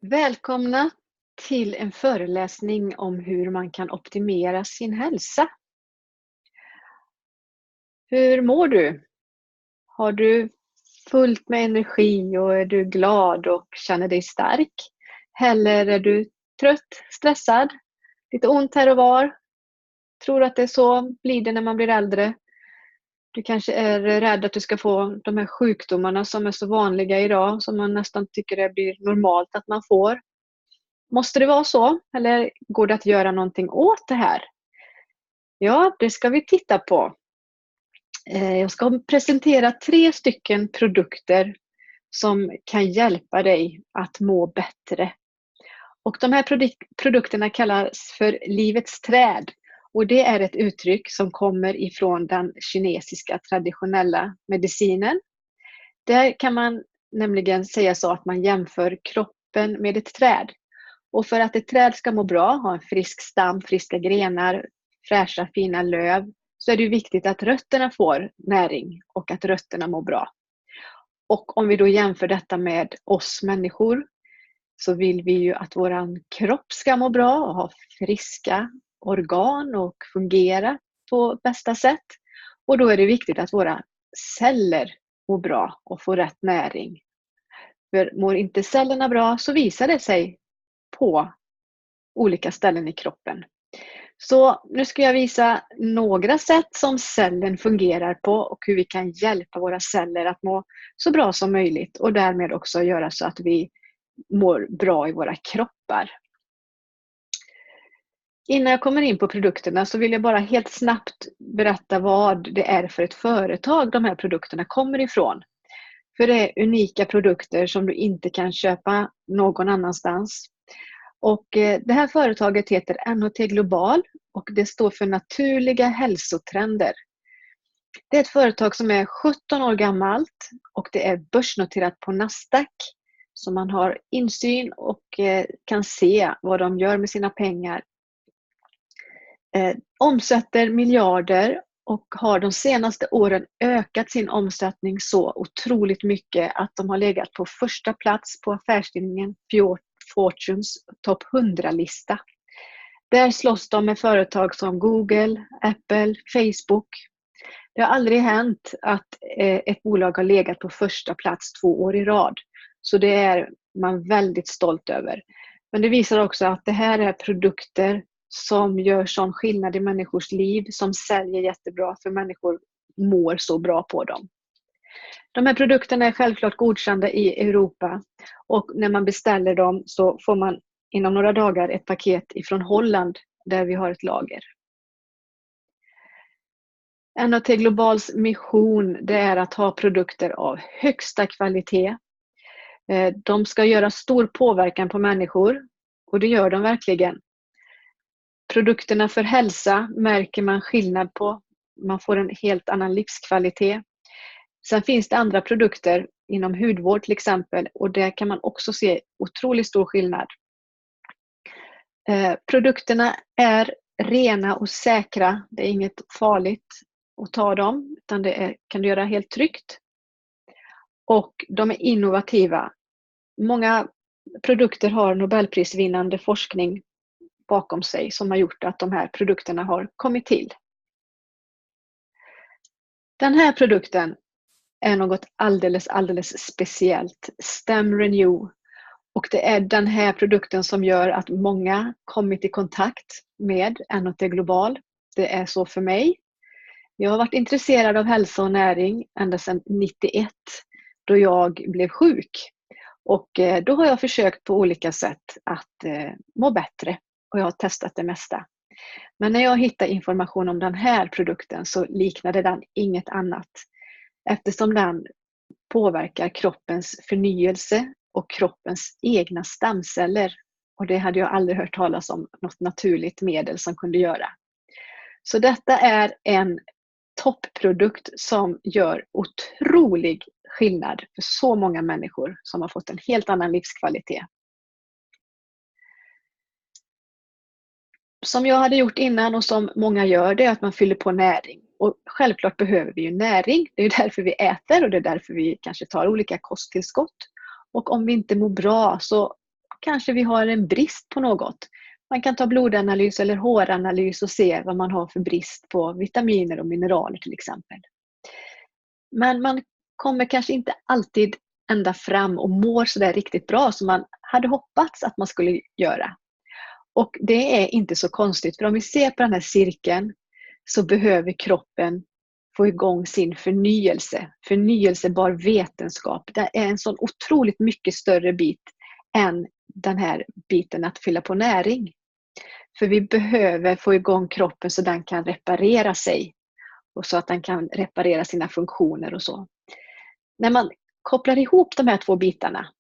Välkomna till en föreläsning om hur man kan optimera sin hälsa. Hur mår du? Har du fullt med energi och är du glad och känner dig stark? Eller är du trött, stressad, lite ont här och var? Tror att det är så blir det när man blir äldre? Du kanske är rädd att du ska få de här sjukdomarna som är så vanliga idag, som man nästan tycker det blir normalt att man får. Måste det vara så? Eller går det att göra någonting åt det här? Ja, det ska vi titta på. Jag ska presentera 3 stycken produkter som kan hjälpa dig att må bättre. Och de här produkterna kallas för livets träd. Och det är ett uttryck som kommer ifrån den kinesiska traditionella medicinen. Där kan man nämligen säga så att man jämför kroppen med ett träd. Och för att ett träd ska må bra, ha en frisk stam, friska grenar, fräscha fina löv, så är det viktigt att rötterna får näring och att rötterna mår bra. Och om vi då jämför detta med oss människor, så vill vi ju att våran kropp ska må bra och ha friska organ och fungera på bästa sätt. Och då är det viktigt att våra celler mår bra och får rätt näring. För mår inte cellerna bra så visar det sig på olika ställen i kroppen. Så nu ska jag visa några sätt som cellen fungerar på och hur vi kan hjälpa våra celler att må så bra som möjligt och därmed också göra så att vi mår bra i våra kroppar. Innan jag kommer in på produkterna så vill jag bara helt snabbt berätta vad det är för ett företag de här produkterna kommer ifrån. För det är unika produkter som du inte kan köpa någon annanstans. Och det här företaget heter NHT Global och det står för naturliga hälsotrender. Det är ett företag som är 17 år gammalt och det är börsnoterat på Nasdaq. Så man har insyn och kan se vad de gör med sina pengar. Omsätter miljarder och har de senaste åren ökat sin omsättning så otroligt mycket att de har legat på första plats på affärstidningen Fortunes topp 100-lista. Där slåss de med företag som Google, Apple, Facebook. Det har aldrig hänt att ett bolag har legat på första plats 2 år i rad. Så det är man väldigt stolt över. Men det visar också att det här är produkter som gör sån skillnad i människors liv, som säljer jättebra för människor mår så bra på dem. De här produkterna är självklart godkända i Europa och när man beställer dem så får man inom några dagar ett paket ifrån Holland där vi har ett lager. NHT Globals mission det är att ha produkter av högsta kvalitet. De ska göra stor påverkan på människor och det gör de verkligen. Produkterna för hälsa märker man skillnad på. Man får en helt annan livskvalitet. Sen finns det andra produkter inom hudvård till exempel och där kan man också se otroligt stor skillnad. Produkterna är rena och säkra. Det är inget farligt att ta dem utan det kan du göra helt tryggt. Och de är innovativa. Många produkter har Nobelprisvinnande forskning bakom sig som har gjort att de här produkterna har kommit till. Den här produkten är något alldeles speciellt. Stem Renew. Och det är den här produkten som gör att många kommit i kontakt med NHT Global. Det är så för mig. Jag har varit intresserad av hälsa och näring ända sedan 91 då jag blev sjuk. Och då har jag försökt på olika sätt att må bättre och jag har testat det mesta. Men när jag hittade information om den här produkten så liknade den inget annat. Eftersom den påverkar kroppens förnyelse och kroppens egna stamceller. Och det hade jag aldrig hört talas om något naturligt medel som kunde göra. Så detta är en toppprodukt som gör otrolig skillnad för så många människor som har fått en helt annan livskvalitet. Som jag hade gjort innan och som många gör det är att man fyller på näring. Och självklart behöver vi ju näring. Det är därför vi äter och det är därför vi kanske tar olika kosttillskott. Och om vi inte mår bra så kanske vi har en brist på något. Man kan ta blodanalys eller håranalys och se vad man har för brist på vitaminer och mineraler till exempel. Men man kommer kanske inte alltid ända fram och mår så där riktigt bra som man hade hoppats att man skulle göra. Och det är inte så konstigt, för om vi ser på den här cirkeln så behöver kroppen få igång sin förnyelse. Förnyelsebar vetenskap. Det är en sån otroligt mycket större bit än den här biten att fylla på näring. För vi behöver få igång kroppen så den kan reparera sig. Och så att den kan reparera sina funktioner och så. När man kopplar ihop de här två bitarna,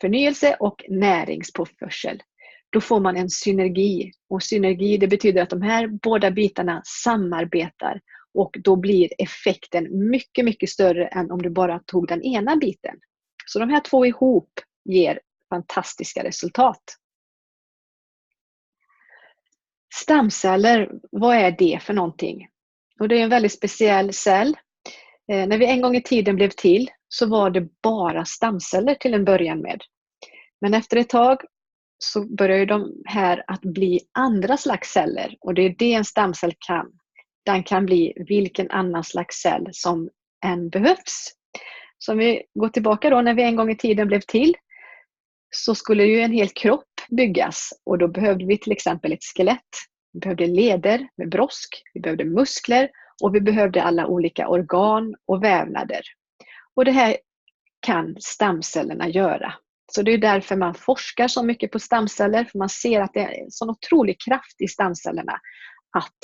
förnyelse och näringspåförsel, då får man en synergi. Och synergi, det betyder att de här båda bitarna samarbetar. Och då blir effekten mycket, mycket större än om du bara tog den ena biten. Så de här två ihop ger fantastiska resultat. Stamceller, vad är det för någonting? Och det är en väldigt speciell cell. När vi en gång i tiden blev till så var det bara stamceller till en början med. Men efter ett tag så börjar de här att bli andra slags celler. Och det är det en stamcell kan. Den kan bli vilken annan slags cell som än behövs. Så om vi går tillbaka då, när vi en gång i tiden blev till, så skulle ju en hel kropp byggas. Och då behövde vi till exempel ett skelett. Vi behövde leder med brosk, vi behövde muskler och vi behövde alla olika organ och vävnader. Och det här kan stamcellerna göra. Så det är därför man forskar så mycket på stamceller, för man ser att det är en sån otrolig kraft i stamcellerna att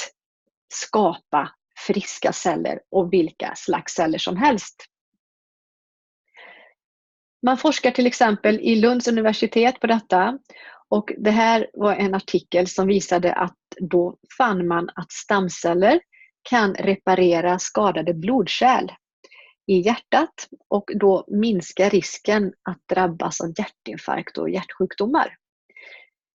skapa friska celler och vilka slags celler som helst. Man forskar till exempel i Lunds universitet på detta, och det här var en artikel som visade att då fann man att stamceller kan reparera skadade blodkärl i hjärtat och då minska risken att drabbas av hjärtinfarkt och hjärtsjukdomar.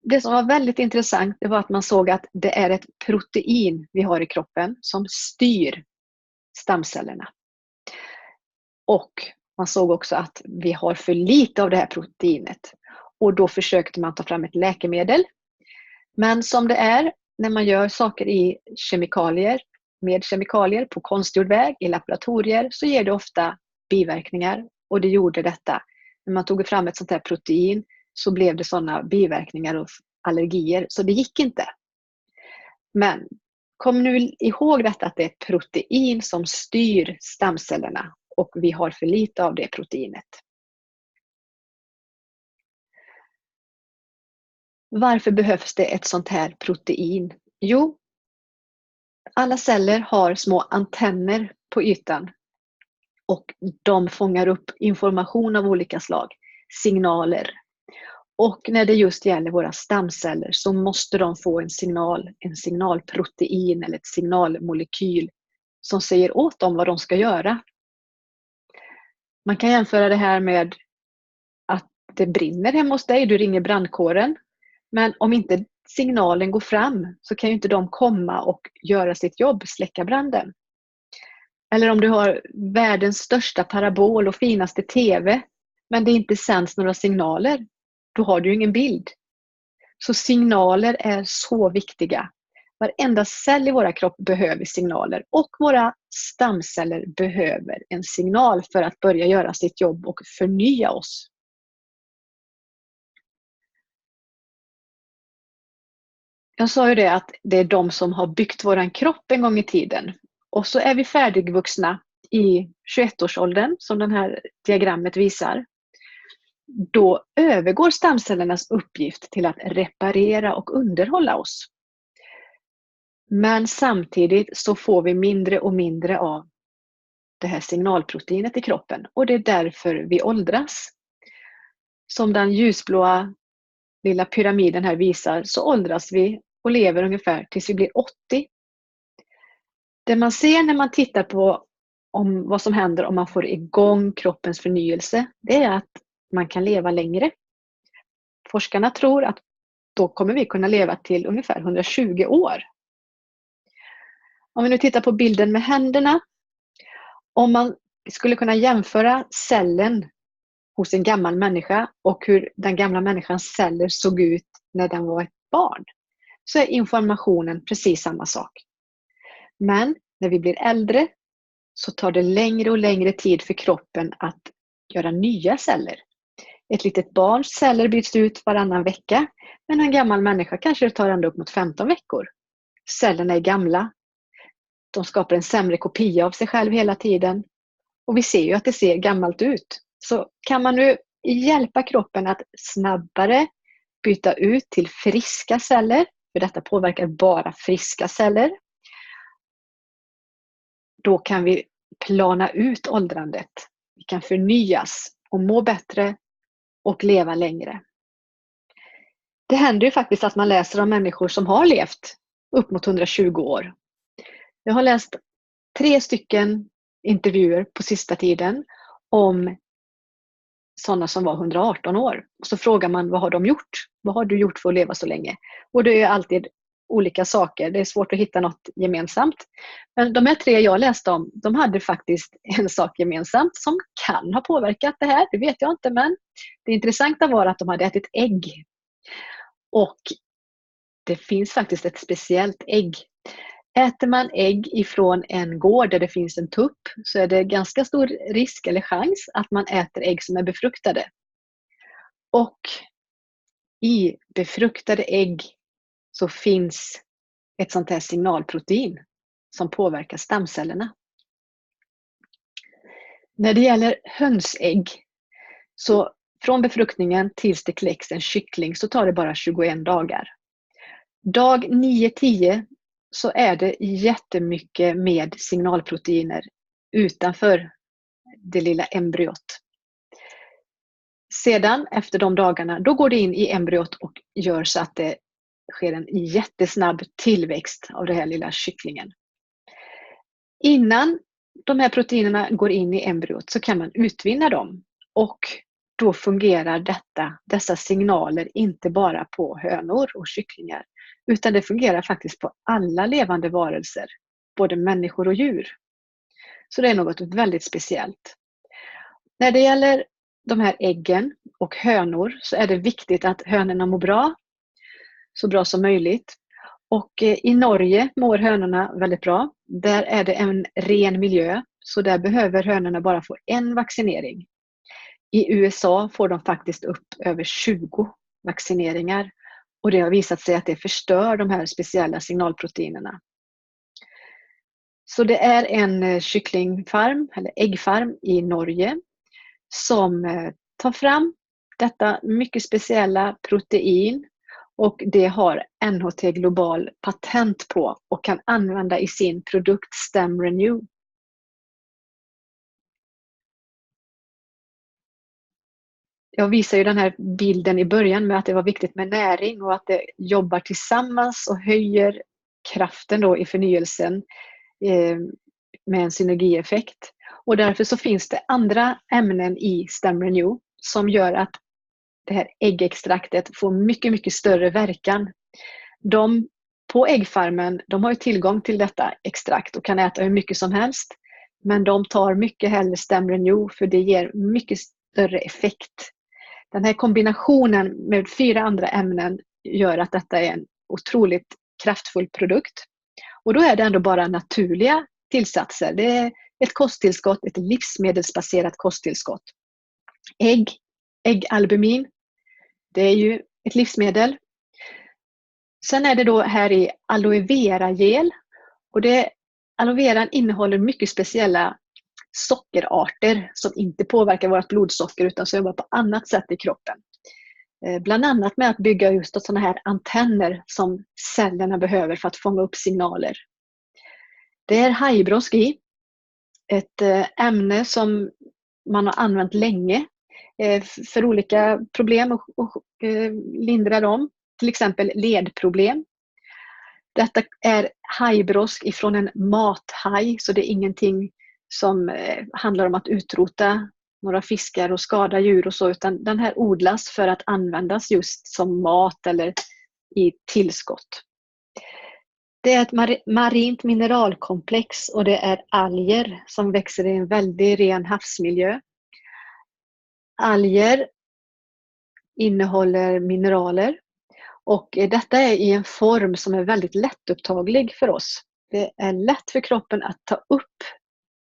Det som var väldigt intressant, det var att man såg att det är ett protein vi har i kroppen som styr stamcellerna. Och man såg också att vi har för lite av det här proteinet. Och då försökte man ta fram ett läkemedel. Men som det är när man gör saker med kemikalier på konstgjord väg i laboratorier, så ger det ofta biverkningar. Och det gjorde detta. När man tog fram ett sånt här protein så blev det sådana biverkningar och allergier. Så det gick inte. Men kom nu ihåg detta, att det är ett protein som styr stamcellerna. Och vi har för lite av det proteinet. Varför behövs det ett sånt här protein? Jo, alla celler har små antenner på ytan. Och de fångar upp information av olika slag, signaler. Och när det just gäller våra stamceller så måste de få en signalprotein eller ett signalmolekyl som säger åt dem vad de ska göra. Man kan jämföra det här med att det brinner hemma hos dig, du ringer brandkåren. Men om inte signalen går fram så kan ju inte de komma och göra sitt jobb, släcka branden. Eller om du har världens största parabol och finaste TV, men det inte sänds några signaler, då har du ju ingen bild. Så signaler är så viktiga. Varenda cell i våra kropp behöver signaler, och våra stamceller behöver en signal för att börja göra sitt jobb och förnya oss. Jag sa ju det att det är de som har byggt våran kropp en gång i tiden. Och så är vi färdigvuxna i 21-årsåldern, som det här diagrammet visar. Då övergår stamcellernas uppgift till att reparera och underhålla oss. Men samtidigt så får vi mindre och mindre av det här signalproteinet i kroppen. Och det är därför vi åldras. Som den ljusblåa lilla pyramiden här visar, så åldras vi och lever ungefär tills vi blir 80. Det man ser när man tittar på vad som händer om man får igång kroppens förnyelse, det är att man kan leva längre. Forskarna tror att då kommer vi kunna leva till ungefär 120 år. Om vi nu tittar på bilden med händerna. Om man skulle kunna jämföra cellen hos en gammal människa och hur den gamla människans celler såg ut när den var ett barn, så är informationen precis samma sak. Men när vi blir äldre så tar det längre och längre tid för kroppen att göra nya celler. Ett litet barns celler byts ut varannan vecka, men en gammal människa kanske det tar ända upp mot 15 veckor. Cellerna är gamla. De skapar en sämre kopia av sig själv hela tiden. Och vi ser ju att det ser gammalt ut. Så kan man nu hjälpa kroppen att snabbare byta ut till friska celler, för detta påverkar bara friska celler, då kan vi plana ut åldrandet. Vi kan förnyas och må bättre och leva längre. Det händer ju faktiskt att man läser om människor som har levt upp mot 120 år. Jag har läst 3 stycken intervjuer på sista tiden om sådana som var 118 år. Och så frågar man, vad har de gjort? Vad har du gjort för att leva så länge? Och det är alltid olika saker. Det är svårt att hitta något gemensamt. Men de här 3 jag läste om, de hade faktiskt en sak gemensamt som kan ha påverkat det här. Det vet jag inte, men det intressanta var att de hade ätit ägg. Och det finns faktiskt ett speciellt ägg. Äter man ägg ifrån en gård där det finns en tupp så är det ganska stor risk eller chans att man äter ägg som är befruktade. Och i befruktade ägg så finns ett sånt här signalprotein som påverkar stamcellerna. När det gäller hönsägg, så från befruktningen tills det kläcks en kyckling så tar det bara 21 dagar. Dag 9-10 så är det jättemycket med signalproteiner utanför det lilla embryot. Sedan efter de dagarna, då går det in i embryot och gör så att det sker en jättesnabb tillväxt av den här lilla kycklingen. Innan de här proteinerna går in i embryot så kan man utvinna dem, och då fungerar dessa signaler inte bara på hönor och kycklingar, utan det fungerar faktiskt på alla levande varelser, både människor och djur. Så det är något väldigt speciellt. När det gäller de här äggen och hönor så är det viktigt att hönorna mår bra, så bra som möjligt. Och i Norge mår hönorna väldigt bra. Där är det en ren miljö, så där behöver hönorna bara få en vaccinering. I USA får de faktiskt upp över 20 vaccineringar, och det har visat sig att det förstör de här speciella signalproteinerna. Så det är en kycklingfarm eller äggfarm i Norge som tar fram detta mycket speciella protein, och det har NHT Global patent på och kan använda i sin produkt StemRenew. Jag visar ju den här bilden i början med att det var viktigt med näring och att det jobbar tillsammans och höjer kraften då i förnyelsen med en synergieffekt. Och därför så finns det andra ämnen i StemRenew som gör att det här äggextraktet får mycket, mycket större verkan. De på äggfarmen, de har ju tillgång till detta extrakt och kan äta hur mycket som helst. Men de tar mycket hellre StemRenew för det ger mycket större effekt. Den här kombinationen med 4 andra ämnen gör att detta är en otroligt kraftfull produkt. Och då är det ändå bara naturliga tillsatser. Det är ett kosttillskott, ett livsmedelsbaserat kosttillskott. Äggalbumin, det är ju ett livsmedel. Sen är det då här i aloe vera gel, och aloe veran innehåller mycket speciella sockerarter som inte påverkar vårt blodsocker utan som jobbar på annat sätt i kroppen. Bland annat med att bygga just sådana här antenner som cellerna behöver för att fånga upp signaler. Det är hajbrosk i, ett ämne som man har använt länge för olika problem och lindra dem, till exempel ledproblem. Detta är hajbrosk ifrån en mathaj, så det är ingenting som handlar om att utrota några fiskar och skada djur och så, utan den här odlas för att användas just som mat eller i tillskott. Det är ett marint mineralkomplex och det är alger som växer i en väldigt ren havsmiljö. Alger innehåller mineraler och detta är i en form som är väldigt lättupptaglig för oss. Det är lätt för kroppen att ta upp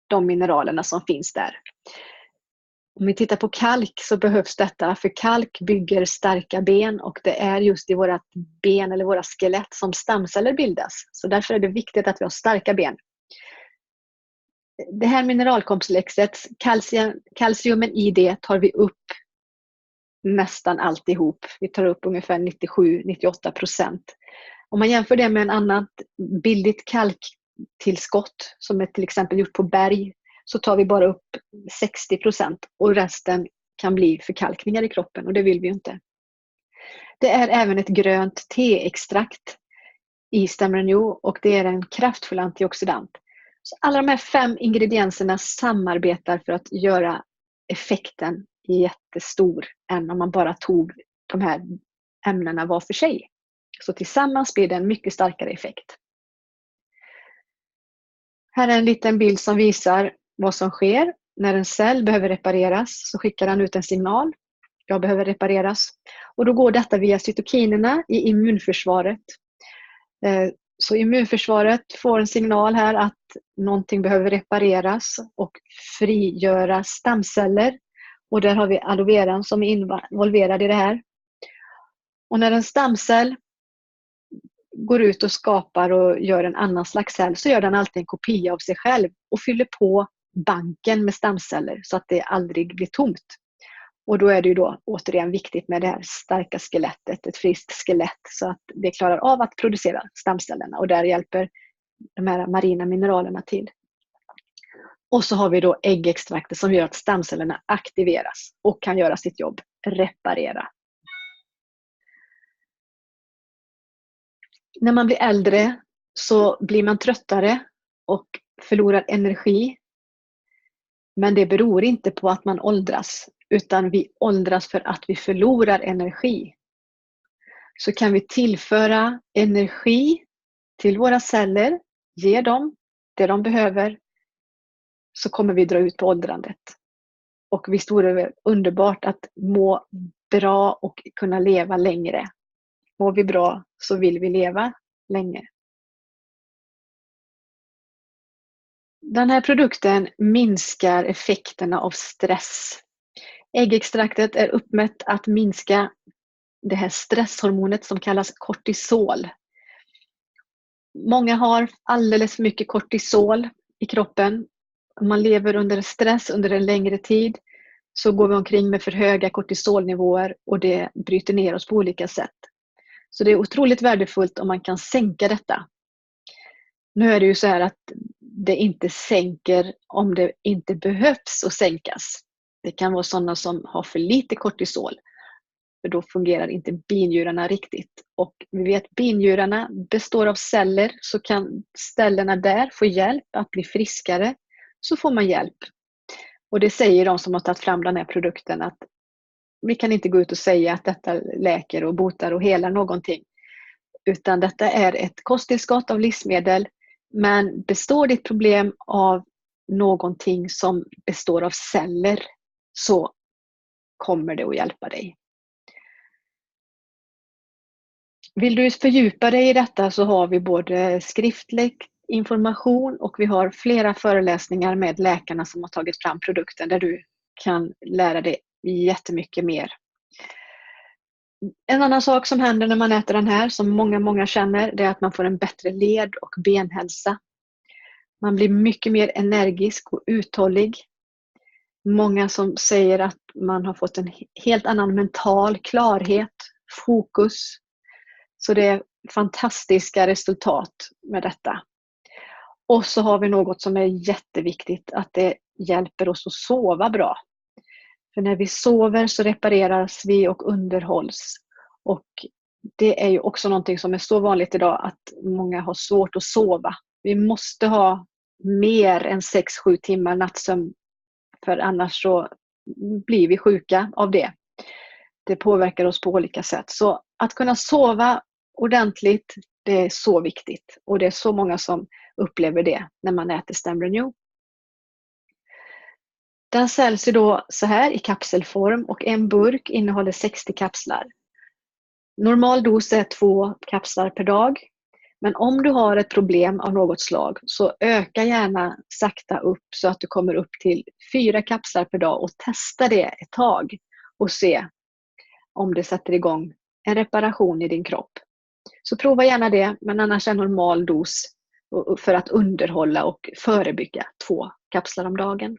de mineralerna som finns där. Om vi tittar på kalk så behövs detta, för kalk bygger starka ben och det är just i våra ben eller våra skelett som stamceller bildas. Så därför är det viktigt att vi har starka ben. Det här mineralkomplexet, kalciumen i det tar vi upp nästan alltihop. Vi tar upp ungefär 97-98%. Om man jämför det med en annat billigt kalktillskott som är till exempel gjort på berg, så tar vi bara upp 60% och resten kan bli förkalkningar i kroppen och det vill vi inte. Det är även ett grönt teextrakt i Stemrenew och det är en kraftfull antioxidant. Så alla de här 5 ingredienserna samarbetar för att göra effekten jättestor än om man bara tog de här ämnena var för sig. Så tillsammans blir det en mycket starkare effekt. Här är en liten bild som visar vad som sker. När en cell behöver repareras så skickar den ut en signal. Jag behöver repareras. Och då går detta via cytokinerna i immunförsvaret. Så immunförsvaret får en signal här att någonting behöver repareras och frigöra stamceller. Och där har vi aloe veran som är involverad i det här. Och när en stamcell går ut och skapar och gör en annan slags cell så gör den alltid en kopia av sig själv och fyller på banken med stamceller så att det aldrig blir tomt. Och då är det ju då återigen viktigt med det här starka skelettet, ett friskt skelett så att det klarar av att producera stamcellerna och där hjälper de här marina mineralerna till. Och så har vi då äggextraktet som gör att stamcellerna aktiveras och kan göra sitt jobb, reparera. När man blir äldre så blir man tröttare och förlorar energi. Men det beror inte på att man åldras, utan vi åldras för att vi förlorar energi. Så kan vi tillföra energi till våra celler, ge dem det de behöver, så kommer vi dra ut på åldrandet. Och visst vore det underbart att må bra och kunna leva längre. Mår vi bra så vill vi leva länge. Den här produkten minskar effekterna av stress. Äggextraktet är uppmätt att minska det här stresshormonet som kallas kortisol. Många har alldeles för mycket kortisol i kroppen. Om man lever under stress under en längre tid så går vi omkring med för höga kortisolnivåer och det bryter ner oss på olika sätt. Så det är otroligt värdefullt om man kan sänka detta. Nu är det ju så här att det inte sänker om det inte behövs att sänkas. Det kan vara sådana som har för lite kortisol. För då fungerar inte binjurarna riktigt. Och vi vet att binjurarna består av celler, så kan ställena där få hjälp att bli friskare, så får man hjälp. Och det säger de som har tagit fram den här produkten, att vi kan inte gå ut och säga att detta läker och botar och helar någonting. Utan detta är ett kosttillskott av livsmedel. Men består ditt problem av någonting som består av celler, så kommer det att hjälpa dig. Vill du fördjupa dig i detta så har vi både skriftlig information och vi har flera föreläsningar med läkarna som har tagit fram produkten där du kan lära dig jättemycket mer. En annan sak som händer när man äter den här, som många känner, det är att man får en bättre led- och benhälsa. Man blir mycket mer energisk och uthållig. Många som säger att man har fått en helt annan mental klarhet, fokus. Så det är fantastiska resultat med detta. Och så har vi något som är jätteviktigt, att det hjälper oss att sova bra. För när vi sover så repareras vi och underhålls. Och det är ju också någonting som är så vanligt idag, att många har svårt att sova. Vi måste ha mer än 6-7 timmar nattsömn, för annars så blir vi sjuka av det. Det påverkar oss på olika sätt. Så att kunna sova ordentligt, det är så viktigt. Och det är så många som upplever det när man äter Stemrenew. Den säljs ju då så här i kapselform och en burk innehåller 60 kapslar. Normal dos är 2 kapslar per dag. Men om du har ett problem av något slag så öka gärna sakta upp så att du kommer upp till 4 kapslar per dag och testa det ett tag och se om det sätter igång en reparation i din kropp. Så prova gärna det, men annars är normal dos för att underhålla och förebygga 2 kapslar om dagen.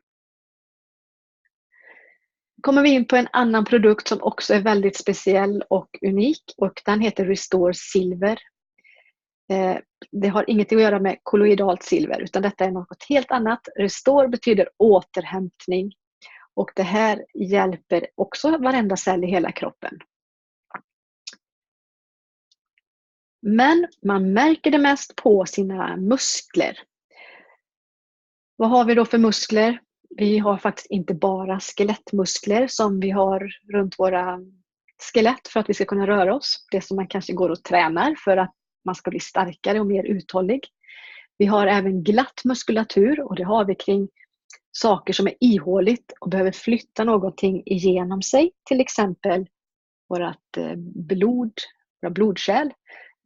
Kommer vi in på en annan produkt som också är väldigt speciell och unik och den heter Restore Silver. Det har inget att göra med kolloidalt silver utan detta är något helt annat. Restore betyder återhämtning och det här hjälper också varenda cell i hela kroppen. Men man märker det mest på sina muskler. Vad har vi då för muskler? Vi har faktiskt inte bara skelettmuskler som vi har runt våra skelett för att vi ska kunna röra oss. Det som man kanske går och tränar för att man ska bli starkare och mer uthållig. Vi har även glatt muskulatur och det har vi kring saker som är ihåligt och behöver flytta någonting igenom sig. Till exempel vårt blod, våra blodkärl,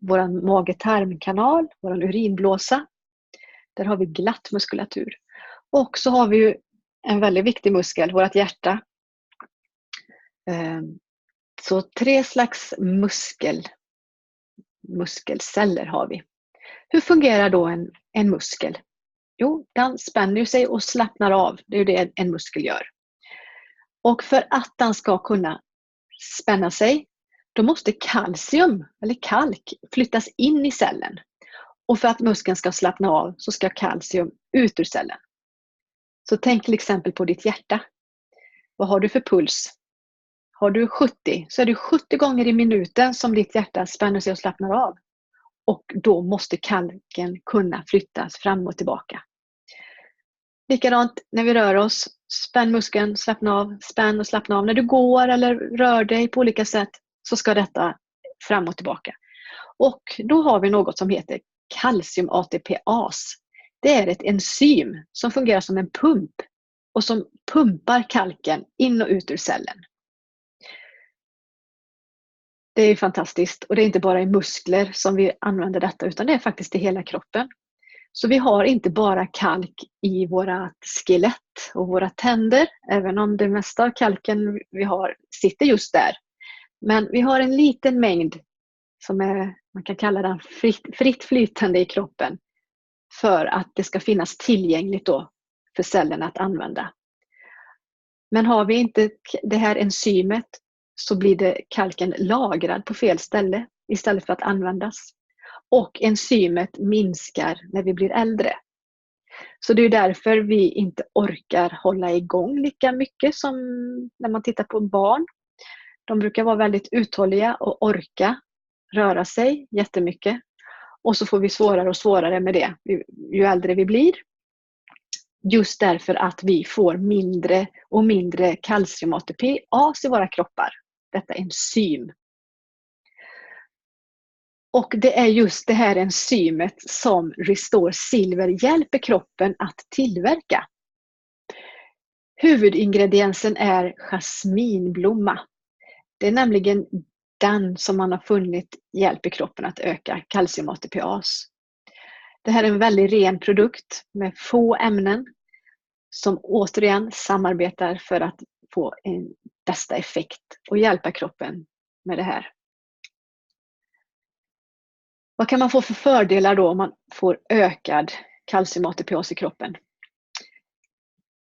vår mage-tarmkanal, vår urinblåsa. Där har vi glatt muskulatur. Och så har vi ju en väldigt viktig muskel, vårt hjärta. Så 3 slags muskelceller har vi. Hur fungerar då en muskel? Jo, den spänner sig och slappnar av. Det är ju det en muskel gör. Och för att den ska kunna spänna sig, då måste kalcium eller kalk flyttas in i cellen. Och för att muskeln ska slappna av så ska kalcium ut ur cellen. Så tänk till exempel på ditt hjärta. Vad har du för puls? Har du 70 så är det 70 gånger i minuten som ditt hjärta spänner sig och slappnar av. Och då måste kalken kunna flyttas fram och tillbaka. Likadant när vi rör oss. Spänn muskeln, slappna av, spänn och slappna av. När du går eller rör dig på olika sätt så ska detta fram och tillbaka. Och då har vi något som heter kalcium-ATPas. Det är ett enzym som fungerar som en pump och som pumpar kalken in och ut ur cellen. Det är fantastiskt och det är inte bara i muskler som vi använder detta utan det är faktiskt i hela kroppen. Så vi har inte bara kalk i våra skelett och våra tänder, även om det mesta av kalken vi har sitter just där. Men vi har en liten mängd som är, man kan kalla den fritt flytande i kroppen för att det ska finnas tillgängligt då för cellerna att använda. Men har vi inte det här enzymet så blir det kalken lagrad på fel ställe istället för att användas. Och enzymet minskar när vi blir äldre. Så det är därför vi inte orkar hålla igång lika mycket som när man tittar på barn. De brukar vara väldigt uthålliga och orka röra sig jättemycket. Och så får vi svårare och svårare med det ju äldre vi blir. Just därför att vi får mindre och mindre kalcium-ATPas i våra kroppar. Detta enzym. Och det är just det här enzymet som Restore Silver hjälper kroppen att tillverka. Huvudingrediensen är jasminblomma. Det är nämligen den som man har funnit hjälper kroppen att öka kalcium-ATPas. Det här är en väldigt ren produkt med få ämnen som återigen samarbetar för att få en bästa effekt och hjälpa kroppen med det här. Vad kan man få för fördelar då om man får ökad kalcium-ATPas i kroppen?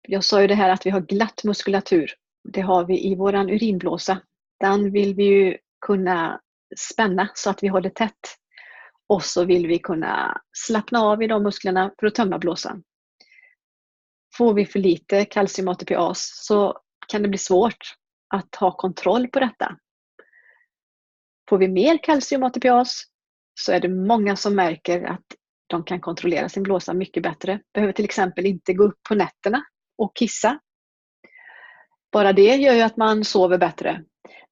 Jag sa ju det här att vi har glatt muskulatur. Det har vi i våran urinblåsa. Den vill vi ju kunna spänna så att vi håller tätt. Och så vill vi kunna slappna av i de musklerna för att tömma blåsan. Får vi för lite kalcium-ATPas så kan det bli svårt att ha kontroll på detta. Får vi mer kalcium-ATPas så är det många som märker att de kan kontrollera sin blåsa mycket bättre. Behöver till exempel inte gå upp på nätterna och kissa. Bara det gör ju att man sover bättre.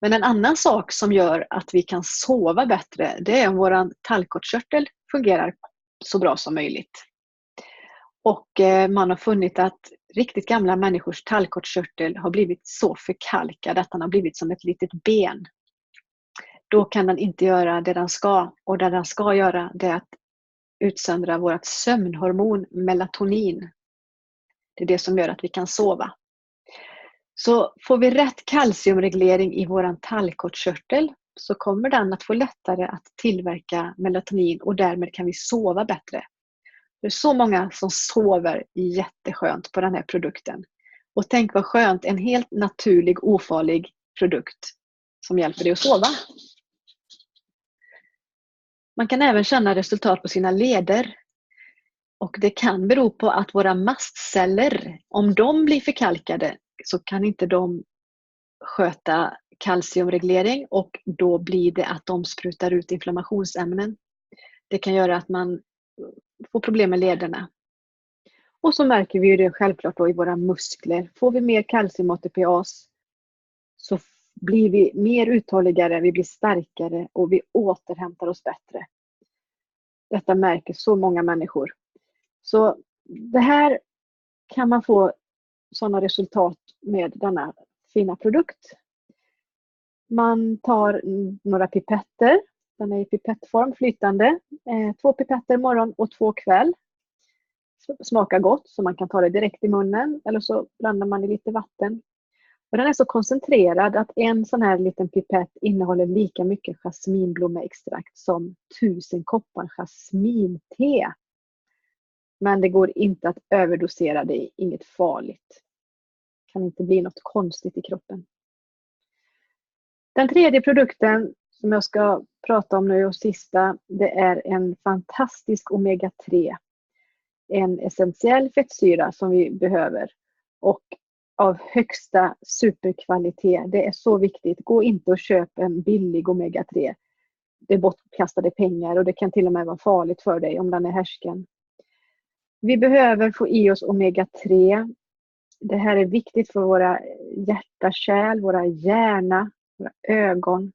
Men en annan sak som gör att vi kan sova bättre, det är om vår tallkottkörtel fungerar så bra som möjligt. Och man har funnit att riktigt gamla människors tallkottkörtel har blivit så förkalkad att den har blivit som ett litet ben. Då kan den inte göra det den ska. Och det den ska göra, det är att utsöndra vårt sömnhormon melatonin. Det är det som gör att vi kan sova. Så får vi rätt kalciumreglering i våran tallkottkörtel så kommer den att få lättare att tillverka melatonin och därmed kan vi sova bättre. Det är så många som sover jätteskönt på den här produkten. Och tänk vad skönt, en helt naturlig, ofarlig produkt som hjälper dig att sova. Man kan även känna resultat på sina leder. Och det kan bero på att våra mastceller, om de blir förkalkade så kan inte de sköta kalciumreglering och då blir det att de sprutar ut inflammationsämnen. Det kan göra att man får problem med lederna. Och så märker vi ju det självklart då i våra muskler. Får vi mer kalcium ATPas så blir vi mer uthålligare, vi blir starkare och vi återhämtar oss bättre. Detta märker så många människor. Så det här kan man få sådana resultat med denna fina produkt. Man tar några pipetter, den är i pipettform flytande, 2 pipetter morgon och 2 kväll. Smakar gott så man kan ta det direkt i munnen eller så blandar man i lite vatten. Och den är så koncentrerad att en sån här liten pipett innehåller lika mycket jasminblommeextrakt som 1000 koppar jasminte. Men det går inte att överdosera, det är inget farligt. Det kan inte bli något konstigt i kroppen. Den tredje produkten som jag ska prata om nu och sista, det är en fantastisk omega-3. En essentiell fettsyra som vi behöver och av högsta superkvalitet. Det är så viktigt. Gå inte och köp en billig omega-3. Det är bortkastade pengar och det kan till och med vara farligt för dig om den är härsken. Vi behöver få i oss omega-3. Det här är viktigt för våra hjärta, kärl, våra hjärna, våra ögon.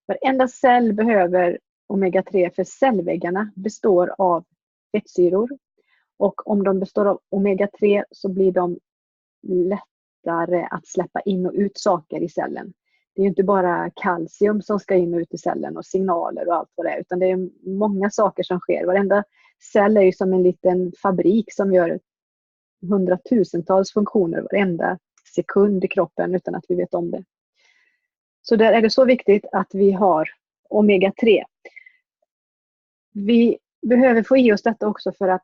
Varenda cell behöver omega-3 för cellväggarna består av fettsyror. Och om de består av omega-3 så blir de lättare att släppa in och ut saker i cellen. Det är ju inte bara kalcium som ska in och ut i cellen och signaler och allt vad det är. Utan det är många saker som sker. Varenda cell är ju som en liten fabrik som gör hundratusentals funktioner varenda sekund i kroppen utan att vi vet om det. Så där är det så viktigt att vi har omega-3. Vi behöver få i oss detta också för att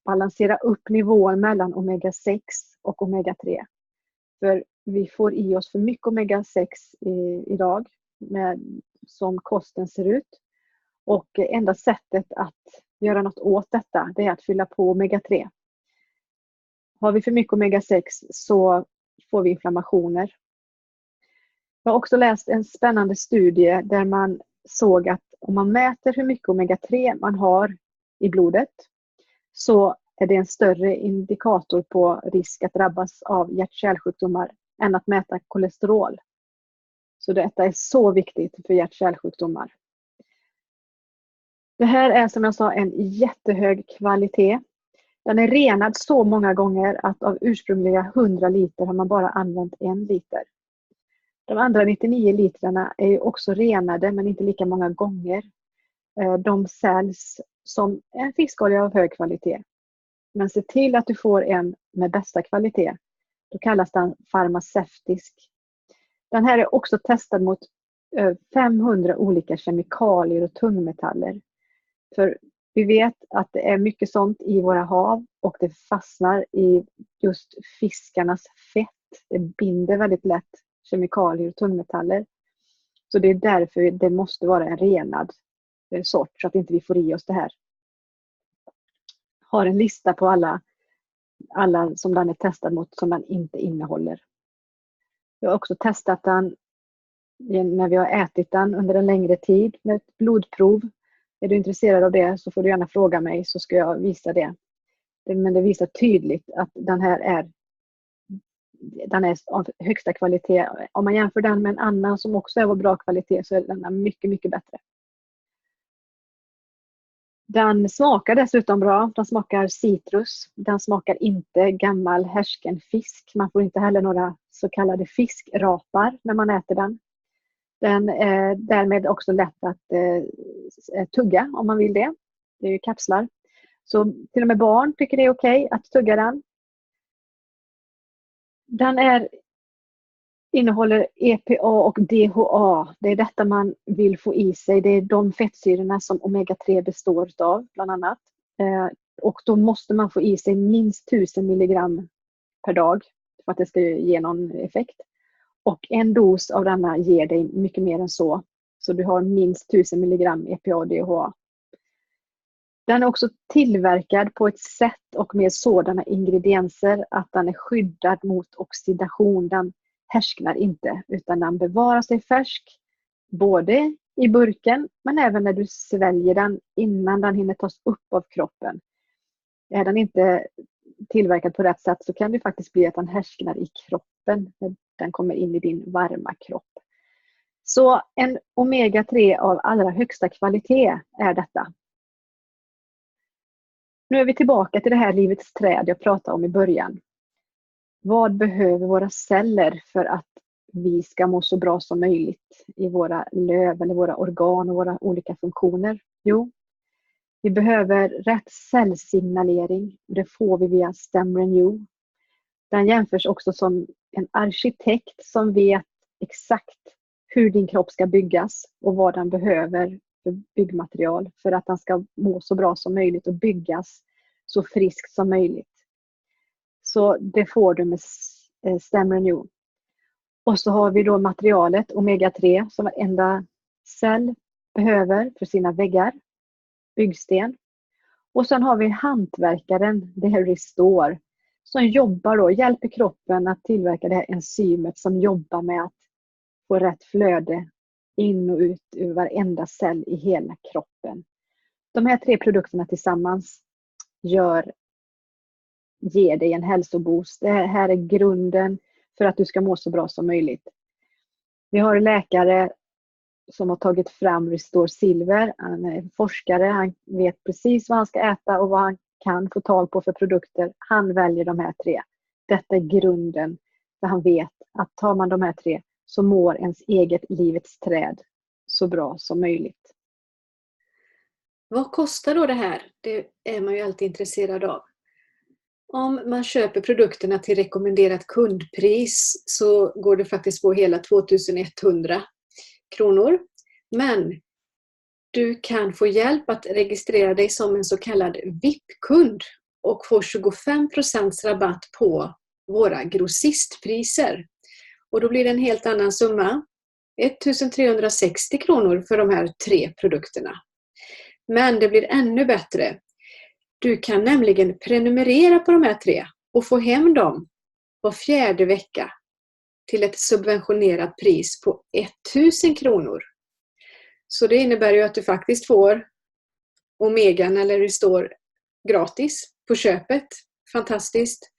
balansera upp nivån mellan omega-6 och omega-3. För vi får i oss för mycket omega-6 idag som kosten ser ut. Och enda sättet att göra något åt detta det är att fylla på omega-3. Har vi för mycket omega-6 så får vi inflammationer. Jag har också läst en spännande studie där man såg att om man mäter hur mycket omega-3 man har i blodet så är det en större indikator på risk att drabbas av hjärt-kärlsjukdomar än att mäta kolesterol. Så detta är så viktigt för hjärt-kärlsjukdomar. Det här är som jag sa en jättehög kvalitet. Den är renad så många gånger att av ursprungliga 100 liter har man bara använt 1 liter. De andra 99 litrarna är också renade men inte lika många gånger. De säljs som en fiskolja av hög kvalitet. Men se till att du får en med bästa kvalitet. Då kallas den farmaceutisk. Den här är också testad mot 500 olika kemikalier och tungmetaller. För vi vet att det är mycket sånt i våra hav och det fastnar i just fiskarnas fett. Det binder väldigt lätt kemikalier och tungmetaller. Så det är därför det måste vara en renad sort så att inte vi får i oss det här. Har en lista på alla som den är testad mot som den inte innehåller. Jag har också testat den när vi har ätit den under en längre tid med ett blodprov. Är du intresserad av det så får du gärna fråga mig så ska jag visa det. Men det visar tydligt att den är av högsta kvalitet. Om man jämför den med en annan som också är av bra kvalitet så är den mycket, mycket bättre. Den smakar dessutom bra. Den smakar citrus. Den smakar inte gammal härsken fisk. Man får inte heller några så kallade fiskrapar när man äter den. Den är därmed också lätt att tugga om man vill det. Det är ju kapslar. Så till och med barn tycker det är okej att tugga den. Den innehåller EPA och DHA. Det är detta man vill få i sig. Det är de fettsyrorna som omega-3 består av bland annat. Och då måste man få i sig minst 1000 milligram per dag för att det ska ge någon effekt. Och en dos av denna ger dig mycket mer än så. Så du har minst 1000 milligram EPA och DHA. Den är också tillverkad på ett sätt och med sådana ingredienser att den är skyddad mot oxidation. Den härsknar inte utan den bevarar sig färsk både i burken men även när du sväljer den innan den hinner tas upp av kroppen. Är den inte tillverkad på rätt sätt så kan det faktiskt bli att den härsknar i kroppen när den kommer in i din varma kropp. Så en omega-3 av allra högsta kvalitet är detta. Nu är vi tillbaka till det här livets träd jag pratade om i början. Vad behöver våra celler för att vi ska må så bra som möjligt i våra löv eller våra organ och våra olika funktioner? Jo, vi behöver rätt cellsignalering. Det får vi via StemRenew. Den jämförs också som en arkitekt som vet exakt hur din kropp ska byggas och vad den behöver för byggmaterial för att den ska må så bra som möjligt och byggas så friskt som möjligt. Så det får du med StemRenew. Och så har vi då materialet omega-3 som varenda cell behöver för sina väggar, byggsten. Och sen har vi hantverkaren, det här Restore, som jobbar då, hjälper kroppen att tillverka det här enzymet som jobbar med att få rätt flöde in och ut ur varenda cell i hela kroppen. De här 3 produkterna tillsammans ger dig en hälsoboost. Det här är grunden för att du ska må så bra som möjligt. Vi har läkare som har tagit fram Restore Silver. Han är forskare, han vet precis vad han ska äta och vad han kan få tag på för produkter. Han väljer de här 3. Detta är grunden, för han vet att tar man de här 3 så mår ens eget livets träd så bra som möjligt. Vad kostar då det här? Det är man ju alltid intresserad av. Om man köper produkterna till rekommenderat kundpris så går det faktiskt på hela 2100 kronor. Men du kan få hjälp att registrera dig som en så kallad VIP-kund och få 25% rabatt på våra grossistpriser. Och då blir det en helt annan summa. 1360 kronor för de här 3 produkterna. Men det blir ännu bättre. Du kan nämligen prenumerera på de här 3 och få hem dem var 4:e vecka till ett subventionerat pris på 1000 kronor. Så det innebär ju att du faktiskt får Omegan eller Restore gratis på köpet. Fantastiskt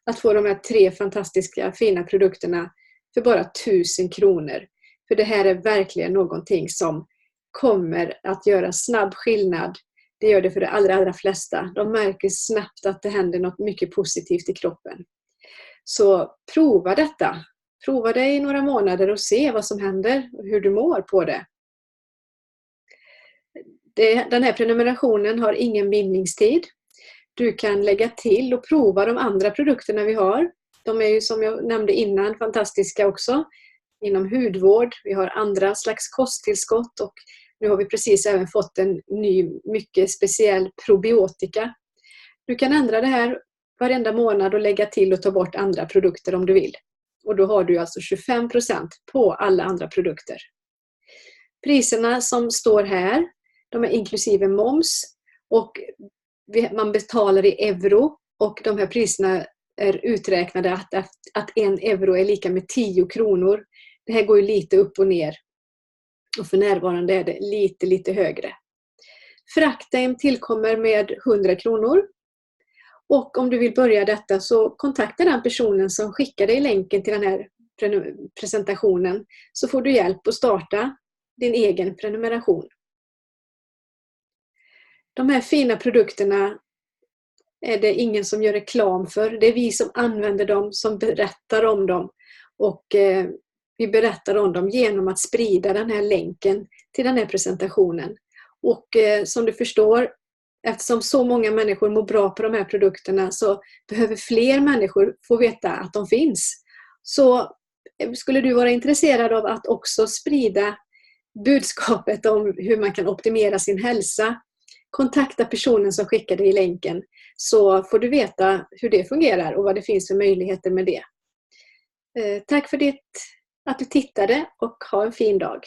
att få de här 3 fantastiska fina produkterna för bara 1000 kronor. För det här är verkligen någonting som kommer att göra snabb skillnad. Det gör det för de allra flesta. De märker snabbt att det händer något mycket positivt i kroppen. Så prova detta. Prova det i några månader och se vad som händer och hur du mår på det. Den här prenumerationen har ingen bindningstid. Du kan lägga till och prova de andra produkterna vi har. De är ju som jag nämnde innan fantastiska också. Inom hudvård, vi har andra slags kosttillskott och nu har vi precis även fått en ny mycket speciell probiotika. Du kan ändra det här varenda månad och lägga till och ta bort andra produkter om du vill. Och då har du alltså 25% på alla andra produkter. Priserna som står här, de är inklusive moms och man betalar i euro och de här priserna är uträknade att 1 euro är lika med 10 kronor. Det här går ju lite upp och ner och för närvarande är det lite högre. Frakten tillkommer med 100 kronor och om du vill börja detta så kontakta den personen som skickar dig länken till den här presentationen så får du hjälp att starta din egen prenumeration. De här fina produkterna är det ingen som gör reklam för. Det är vi som använder dem, som berättar om dem. Och vi berättar om dem genom att sprida den här länken till den här presentationen. Och som du förstår, eftersom så många människor mår bra på de här produkterna, så behöver fler människor få veta att de finns. Så skulle du vara intresserad av att också sprida budskapet om hur man kan optimera sin hälsa, kontakta personen som skickar dig länken, så får du veta hur det fungerar och vad det finns för möjligheter med det. Tack för att du tittade och ha en fin dag.